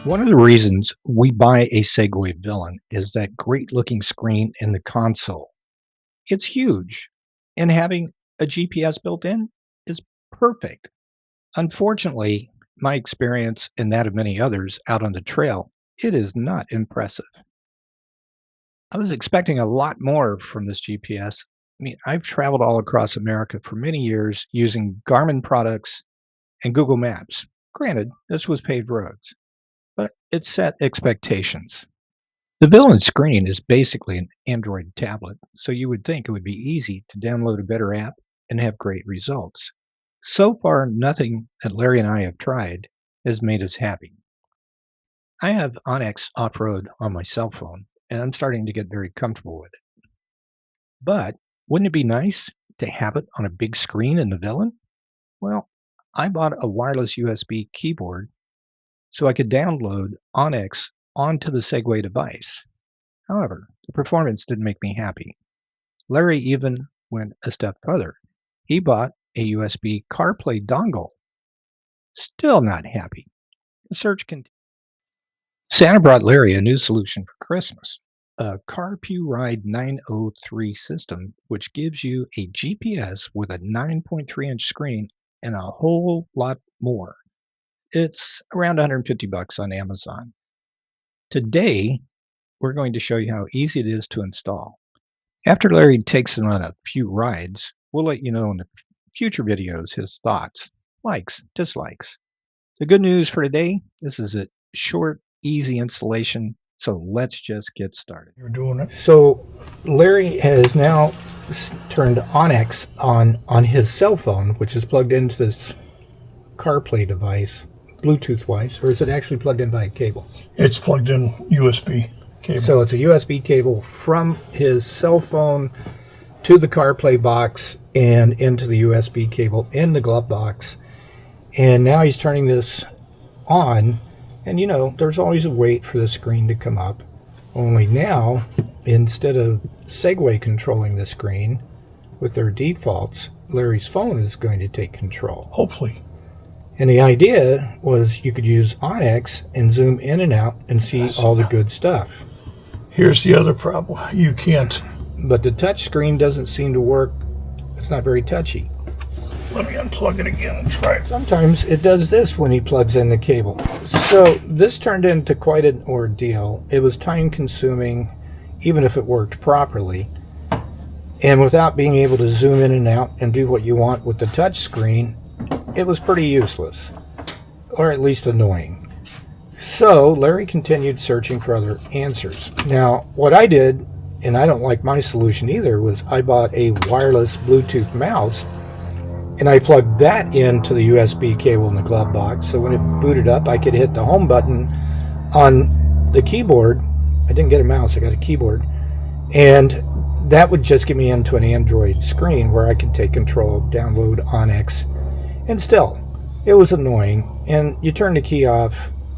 One of the reasons we buy a Segway Villain is that great looking screen in the console. It's huge, and having a GPS built in is perfect. Unfortunately, my experience and that of many others out on the trail, it is not impressive. I was expecting a lot more from this GPS. I've traveled all across America for many years using Garmin products and Google Maps. Granted, this was paved roads, but it set expectations. The villain screen is basically an Android tablet, so you would think it would be easy to download a better app and have great results. So far, nothing that Larry and I have tried has made us happy. I have Onyx Off-Road on my cell phone, and I'm starting to get very comfortable with it. But wouldn't it be nice to have it on a big screen in the villain? Well, I bought a wireless USB keyboard so I could download Onyx onto the Segway device. However, the performance didn't make me happy. Larry even went a step further. He bought a USB CarPlay dongle. Still not happy. The search continued. Santa brought Larry a new solution for Christmas, a Carpuride 903 system, which gives you a GPS with a 9.3-inch screen and a whole lot more. It's around 150 bucks on Amazon. Today, we're going to show you how easy it is to install. After Larry takes it on a few rides, we'll let you know in the future videos his thoughts, likes, dislikes. The good news for today, this is a short, easy installation, so let's just get started. You're doing it. So Larry has now turned Onyx on his cell phone, which is plugged into this CarPlay device, Bluetooth-wise, or is it actually plugged in by a cable? It's plugged in USB cable. So it's a USB cable from his cell phone to the CarPlay box and into the USB cable in the glove box. And now he's turning this on, and you know, there's always a wait for the screen to come up. Only now, instead of Segway controlling the screen with their defaults, Larry's phone is going to take control. Hopefully. And the idea was you could use Onyx and zoom in and out and see all the good stuff. Here's the other problem. You can't. But the touch screen doesn't seem to work. It's not very touchy. Let me unplug it again and try it. Sometimes it does this when he plugs in the cable. So this turned into quite an ordeal. It was time consuming, even if it worked properly. And without being able to zoom in and out and do what you want with the touch screen, it was pretty useless, or at least annoying. So Larry continued searching for other answers. Now, what I did, and I don't like my solution either, was I bought a wireless Bluetooth mouse, and I plugged that into the USB cable in the glove box, so when it booted up, I could hit the home button on the keyboard. I didn't get a mouse, I got a keyboard, and that would just get me into an Android screen where I could take control, download Onyx. And still, it was annoying. And you turn the key off,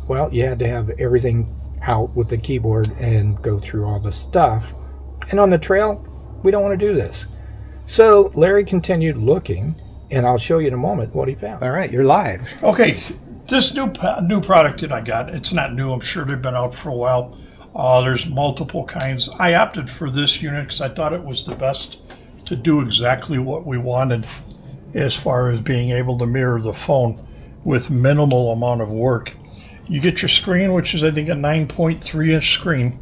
well, you had to have everything out with the keyboard and go through all the stuff. And on the trail, we don't want to do this. So Larry continued looking, and I'll show you in a moment what he found. All right, you're live. Okay, this new product that I got, it's not new. I'm sure they've been out for a while. There's multiple kinds. I opted for this unit because I thought it was the best to do exactly what we wanted as far as being able to mirror the phone with minimal amount of work. You get your screen, which is I think a 9.3-inch screen.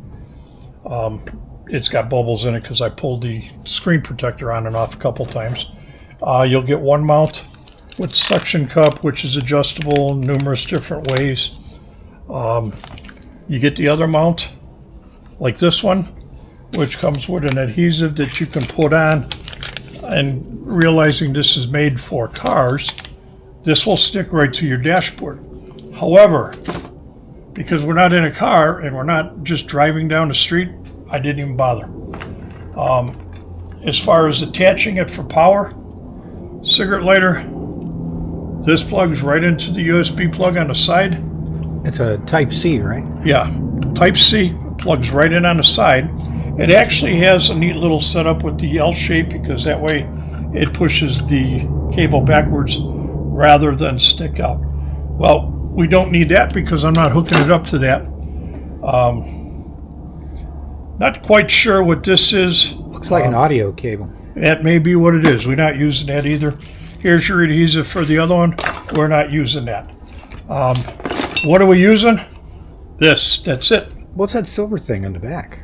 It's got bubbles in it because I pulled the screen protector on and off a couple times. You'll get one mount with suction cup, which is adjustable in numerous different ways. You get the other mount, like this one, which comes with an adhesive that you can put on. And realizing this is made for cars, this will stick right to your dashboard. However, because we're not in a car and we're not just driving down the street, I didn't even bother. As far as attaching it for power, cigarette lighter, this plugs right into the USB plug on the side. It's a Type-C, right? Yeah, Type-C plugs right in on the side. It actually has a neat little setup with the L shape because that way it pushes the cable backwards rather than stick out. Well, we don't need that because I'm not hooking it up to that. Not quite sure what this is. Looks like an audio cable. That may be what it is. We're not using that either. Here's your adhesive for the other one. We're not using that. What are we using? This. That's it. What's that silver thing in the back?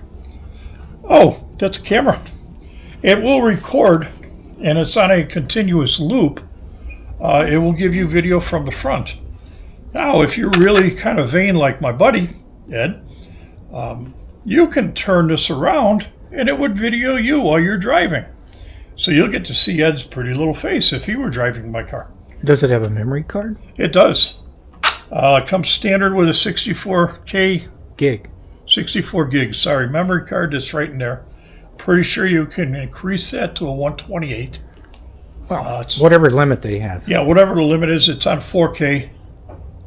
Oh, that's a camera. It will record, and it's on a continuous loop. It will give you video from the front. Now, if you're really kind of vain like my buddy, Ed, you can turn this around and it would video you while you're driving. So you'll get to see Ed's pretty little face if he were driving my car. Does it have a memory card? It does. It comes standard with a 64 gig, sorry, memory card that's right in there. Pretty sure you can increase that to a 128. Well, whatever limit they have. Yeah, whatever the limit is, it's on 4K.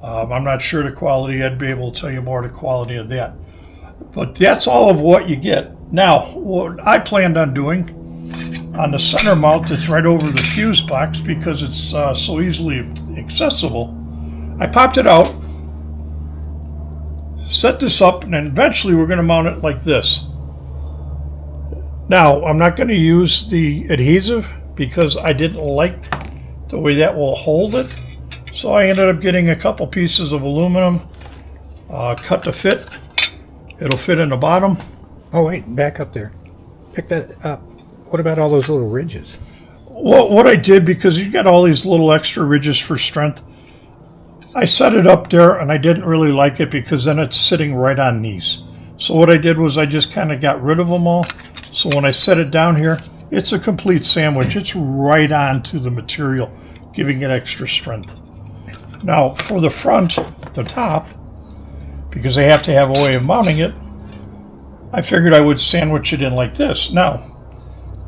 I'm not sure the quality. I'd be able to tell you more of the quality of that. But that's all of what you get. Now, what I planned on doing on the center mount that's right over the fuse box, because it's so easily accessible, I popped it out, set this up, and then eventually we're going to mount it like this. Now, I'm not going to use the adhesive because I didn't like the way that will hold it. So I ended up getting a couple pieces of aluminum, cut to fit. It'll fit in the bottom. Oh, wait, back up there. Pick that up. What about all those little ridges? Well, what I did, because you got all these little extra ridges for strength, I set it up there and I didn't really like it because then it's sitting right on these. So what I did was I just kind of got rid of them all. So when I set it down here, it's a complete sandwich. It's right onto the material, giving it extra strength. Now, for the front, the top, because I have to have a way of mounting it, I figured I would sandwich it in like this. Now,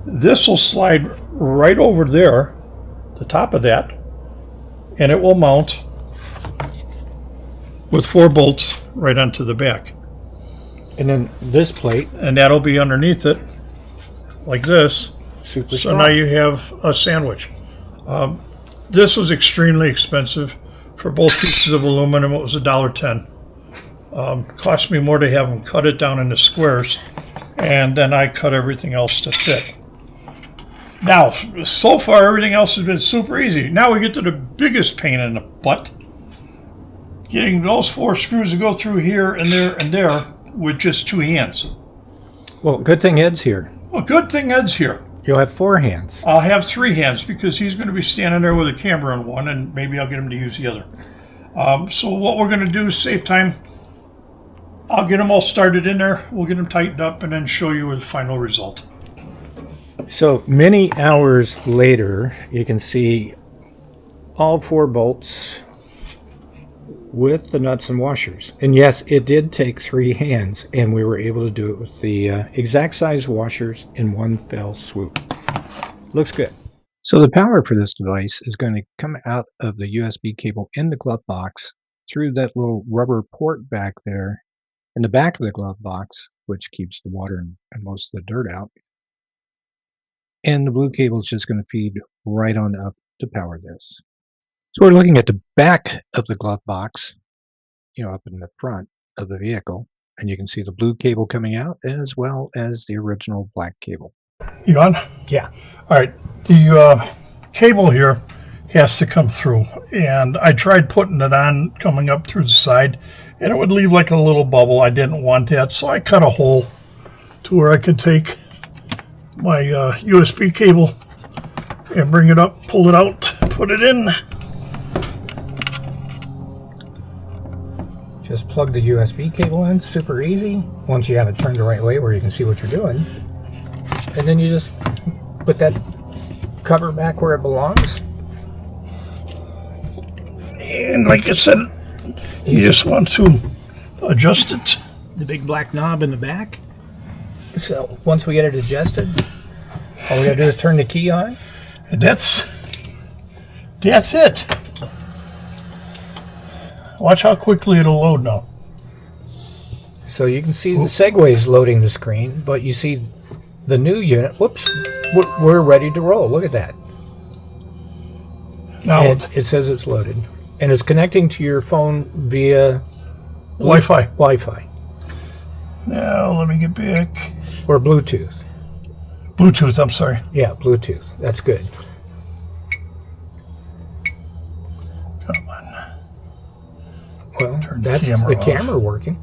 this will slide right over there, the top of that, and it will mount with 4 bolts right onto the back. And then this plate. And that'll be underneath it, like this. Super so now you have a sandwich. This was extremely expensive. For both pieces of aluminum, it was $1.10. Cost me more to have them cut it down into squares, and then I cut everything else to fit. Now, so far, everything else has been super easy. Now we get to the biggest pain in the butt. Getting those 4 screws to go through here and there and there with just 2 hands. Well, good thing Ed's here. Well, good thing Ed's here. You'll have 4 hands. I'll have 3 hands because he's going to be standing there with a camera in one, and maybe I'll get him to use the other. So what we're going to do is save time. I'll get them all started in there. We'll get them tightened up and then show you the final result. So many hours later, you can see all 4 bolts with the nuts and washers. And yes, it did take 3 hands, and we were able to do it with the exact size washers in one fell swoop. Looks good. So the power for this device is going to come out of the USB cable in the glove box through that little rubber port back there in the back of the glove box, which keeps the water and most of the dirt out. And the blue cable is just going to feed right on up to power this. So we're looking at the back of the glove box, up in the front of the vehicle, and you can see the blue cable coming out as well as the original black cable. You on? Yeah. All right. The cable here has to come through, and I tried putting it on coming up through the side, and it would leave like a little bubble. I didn't want that, so I cut a hole to where I could take my USB cable and bring it up, pull it out, put it in. Just plug the USB cable in, super easy. Once you have it turned the right way where you can see what you're doing. And then you just put that cover back where it belongs. And like I said, you just want to adjust it. The big black knob in the back. So once we get it adjusted, all we gotta do is turn the key on. And that's it. Watch how quickly it'll load now. So you can see the Segway's loading the screen, but you see the new unit. Whoops, we're ready to roll. Look at that. Now And it says it's loaded. And it's connecting to your phone via Wi-Fi. Wi-Fi Now, let me get back. or Bluetooth. Bluetooth, I'm sorry. Yeah, Bluetooth. That's good. Come on. Well, Turn the that's camera the off. camera working.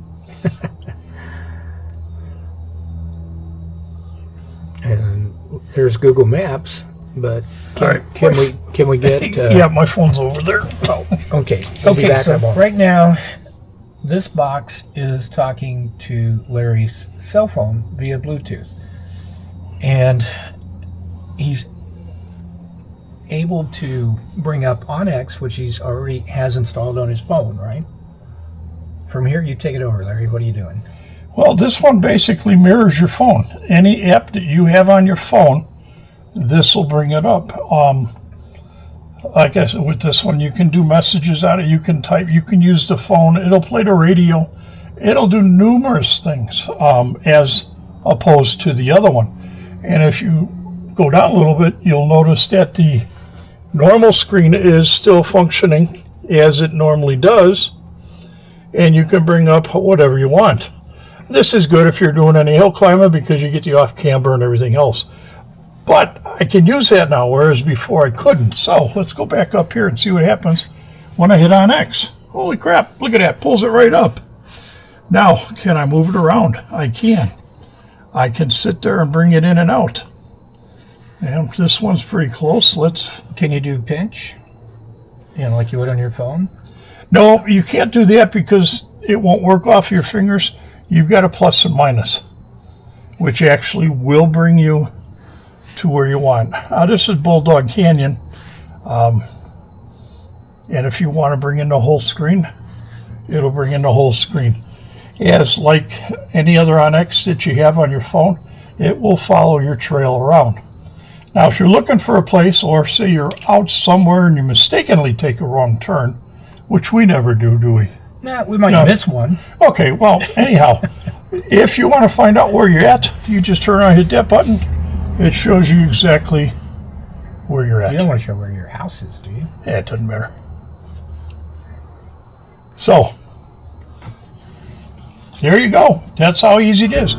And there's Google Maps, but All right. can we get? Yeah, my phone's over there. Oh. Okay. We'll be Okay, back so in a moment. Right now, this box is talking to Larry's cell phone via Bluetooth, and he's able to bring up Onyx, which he's already has installed on his phone. Right. From here, you take it over, Larry. What are you doing? Well, this one basically mirrors your phone. Any app that you have on your phone, this will bring it up. Like I said, with this one, you can do messages on it. You can type. You can use the phone. It'll play the radio. It'll do numerous things as opposed to the other one. And if you go down a little bit, you'll notice that the normal screen is still functioning as it normally does. And you can bring up whatever you want. This is good if you're doing any hill climbing because you get the off camber and everything else. But I can use that now, whereas before I couldn't. So let's go back up here and see what happens when I hit on X. Holy crap, look at that, pulls it right up. Now, can I move it around? I can. I can sit there and bring it in and out. And this one's pretty close. Can you do pinch? Like you would on your phone? No, you can't do that because it won't work off your fingers. You've got a plus and minus, which actually will bring you to where you want. Now, this is Bulldog Canyon. And if you want to bring in the whole screen, it'll bring in the whole screen. As like any other Onyx that you have on your phone, it will follow your trail around. Now, if you're looking for a place, or say you're out somewhere and you mistakenly take a wrong turn, which we never do we? Nah, we might miss one. Okay, well, anyhow, if you want to find out where you're at, you just turn around and hit that button. It shows you exactly where you're at. You don't want to show where your house is, do you? Yeah, it doesn't matter. So, there you go. That's how easy it is.